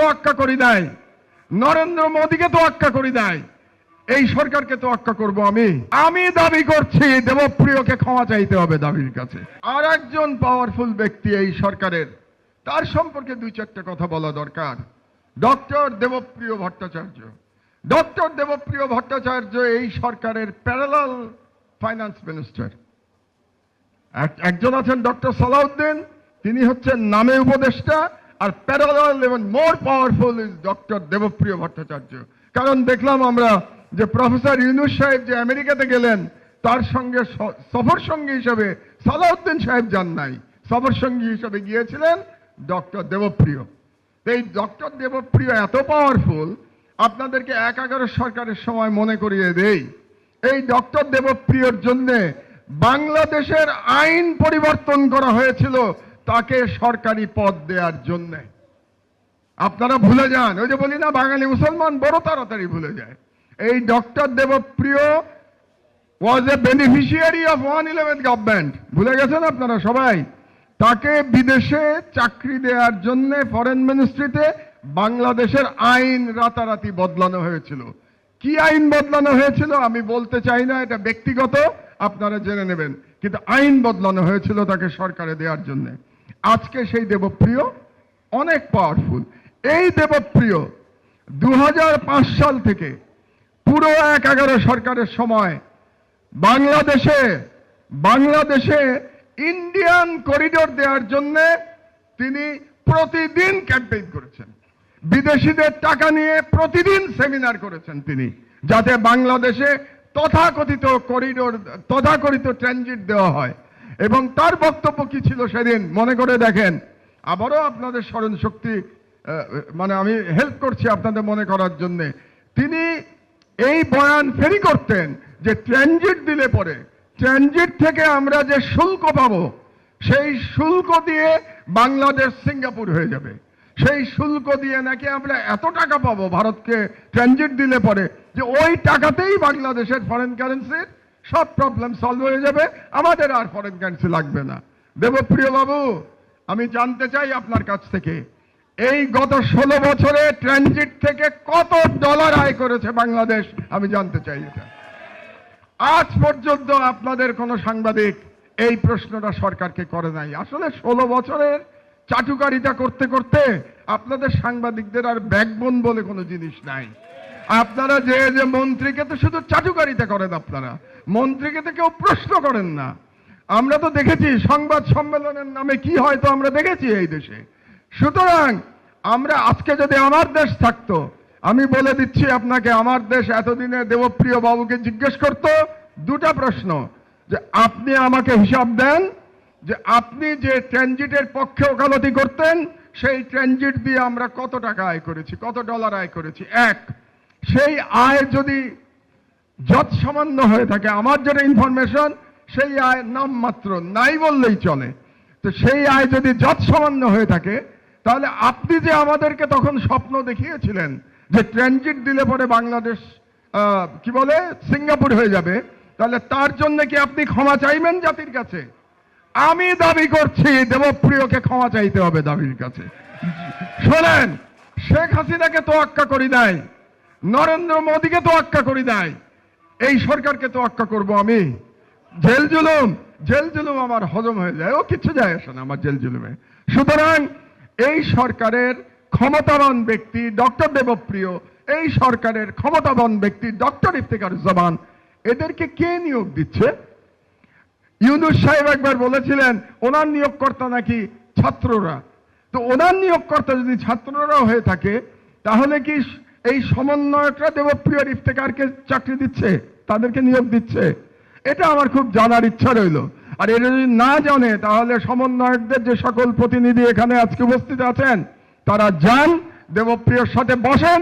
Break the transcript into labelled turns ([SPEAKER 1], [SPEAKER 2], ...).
[SPEAKER 1] তোয়াক্কা করি নাই, নরেন্দ্র মোদীকে তোয়াক্কা করি নাই, এই সরকারকে তোয়াক্কা করব আমি দাবি করছি দেবপ্রিয়কে ক্ষমা চাইতে হবে দাবির কাছে। আর একজন পাওয়ারফুল ব্যক্তি এই সরকারের, তার সম্পর্কে দুই চারটে কথা বলা দরকার। ডক্টর দেবপ্রিয় ভট্টাচার্য। ডক্টর দেবপ্রিয় ভট্টাচার্য এই সরকারের প্যারালাল ফাইন্যান্স মিনিস্টার। একজন আছেন ডক্টর সালাউদ্দিন, তিনি হচ্ছেন নামে উপদেষ্টা, আর প্যারালাল এবং more powerful is doctor Debapriya Bhattacharya. কারণ দেখলাম আমরা যে প্রফেসর ইউনুস সাহেব যে আমেরিকাতে গেলেন, তার সঙ্গে সফর সঙ্গী হিসেবে সালাউদ্দিন সাহেব যান নাই, সফর সঙ্গী হিসেবে গিয়েছিলেন ডক্টর দেবপ্রিয়। এই ডক্টর দেবপ্রিয় এত পাওয়ারফুল, আপনাদেরকে 11 সরকারের সময় মনে করিয়ে দেই, এই ডক্টর দেবপ্রিয়র জন্য বাংলাদেশের আইন পরিবর্তন করা হয়েছিল তাকে সরকারি পদ দেওয়ার জন্য। আপনারা ভুলে যান, ওই যে বলি না বাঙালি মুসলমান বড় তাড়াতাড়ি ভুলে যায়। এই doctor Debapriya was a beneficiary of 111th government, ভুলে গেছেন আপনারা সবাই। তাকে বিদেশে চাকরি দেওয়ার জন্য ফরেন মিনিস্ট্রিতে বাংলাদেশের আইন রাতারাতি বদলানো হয়েছিল। কি আইন বদলানো হয়েছিল আমি বলতে চাই না, এটা ব্যক্তিগত, আপনারা জেনে নেবেন, কিন্তু আইন বদলানো হয়েছিল তাকে সরকারে দেওয়ার জন্য। আজকে সেই দেবপ্রিয় অনেক পাওয়ারফুল। এই দেবপ্রিয় 2005 সাল থেকে পুরো 11 সরকারের সময় বাংলাদেশে ইন্ডিয়ান করিডোর দেওয়ার জন্য তিনি প্রতিদিন ক্যাম্পেইন করেছেন, বিদেশিদের টাকা নিয়ে প্রতিদিন সেমিনার করেছেন তিনি, যাতে বাংলাদেশে তথাকথিত করিডোর, তথাকথিত ট্রানজিট দেওয়া হয়। এবং তার বক্তব্য কি ছিল সেদিন মনে করে দেখেন। আবারও আপনাদের স্মরণ শক্তি মানে আমি হেল্প করছি আপনাদের মনে করার জন্য। তিনি এই বয়ান ফেরি করতেন যে ট্রানজিট দিলে পরে ট্রানজিট থেকে আমরা যে শুল্ক পাবো, সেই শুল্ক দিয়ে বাংলাদেশ সিঙ্গাপুর হয়ে যাবে। সেই শুল্ক দিয়ে নাকি আমরা এত টাকা পাবো ভারতকে ট্রানজিট দিলে পরে, যে ওই টাকাতেই বাংলাদেশের ফরেন কারেন্সির সব প্রবলেম সলভ হয়ে যাবে, আমাদের আর ফরেন কারেন্সি লাগবে না। দেবপ্রিয় বাবু, আমি জানতে চাই আপনার কাছ থেকে, এই গত 16 বছরে ট্রানজিট থেকে কত ডলার আয় করেছে বাংলাদেশ, আমি জানতে চাই এটা। আজ পর্যন্ত আপনাদের কোনো সাংবাদিক এই প্রশ্নটা সরকারকে করে নাই। আসলে 16 বছরের চাটুকারিতা করতে করতে আপনাদের সাংবাদিকদের আর ব্যাকবোন বলে কোনো জিনিস নাই। আপনারা যে মন্ত্রীকে তো শুধু চাটুকারিতা করেন, আপনারা মন্ত্রীকে তো কেউ প্রশ্ন করেন না। আমরা তো দেখেছি সংবাদ সম্মেলনের নামে কি হয়, তো আমরা দেখেছি এই দেশে। সুতরাং আমরা আজকে যদি আমার দেশ থাকতো, আমি বলে দিচ্ছি আপনাকে, আমার দেশ এতদিনে দেবপ্রিয় বাবুকে জিজ্ঞেস করতো দুটা প্রশ্ন, যে আপনি আমাকে হিসাব দেন যে আপনি যে ট্রানজিটের পক্ষে ওকালতি করতেন, সেই ট্রানজিট দিয়ে আমরা কত টাকা আয় করেছি, কত ডলার আয় করেছি। এক, সেই আয় যদি যৎ সামান্য হয়ে থাকে, আমার যেটা ইনফরমেশন, সেই আয় নামমাত্র, নাই বললেই চলে, তো সেই আয় যদি যৎ সামান্য হয়ে থাকে, তাহলে আপনি যে আমাদেরকে তখন স্বপ্ন দেখিয়েছিলেন যে ট্রানজিট দিলে পরে বাংলাদেশ কি বলে সিঙ্গাপুর হয়ে যাবে, তাহলে তার জন্য কি আপনি ক্ষমা চাইবেন জাতির কাছে? আমি দাবি করছি দেবপ্রিয়কে ক্ষমা চাইতে হবে দাবির কাছে। শোনেন, শেখ হাসিনাকে তোয়াক্কা করি নাই, নরেন্দ্র মোদীকে তোয়াক্কা করি নাই, এই সরকারকে তোয়াক্কা করব আমি। জেল জুলুম আমার হজম হয়ে যায়, ও কিছু যায় আসে না আমার জেল জুলুমে। সুতরাং এই সরকারের ক্ষমতাবান ব্যক্তি ডক্টর দেবপ্রিয়, এই সরকারের ক্ষমতাবান ব্যক্তি ডক্টর ইফতেখারুজ্জামান, এদেরকে কে নিয়োগ দিচ্ছে? ইউনুস সাহেব একবার বলেছিলেন ওনার নিয়োগকর্তা নাকি ছাত্ররা। তো ওনার নিয়োগকর্তা যদি ছাত্ররা হয়ে থাকে, তাহলে কি এই সমন্বয়করা দেবপ্রিয় ইফতেখারকে চাকরি দিচ্ছে, তাদেরকে নিয়োগ দিচ্ছে? এটা আমার খুব জানার ইচ্ছা রইল। আর এটা যদি না জানে, তাহলে সমন্বয়কদের যে সকল প্রতিনিধি এখানে আজকে উপস্থিত আছেন, তারা যান দেবপ্রিয়র সাথে বসেন,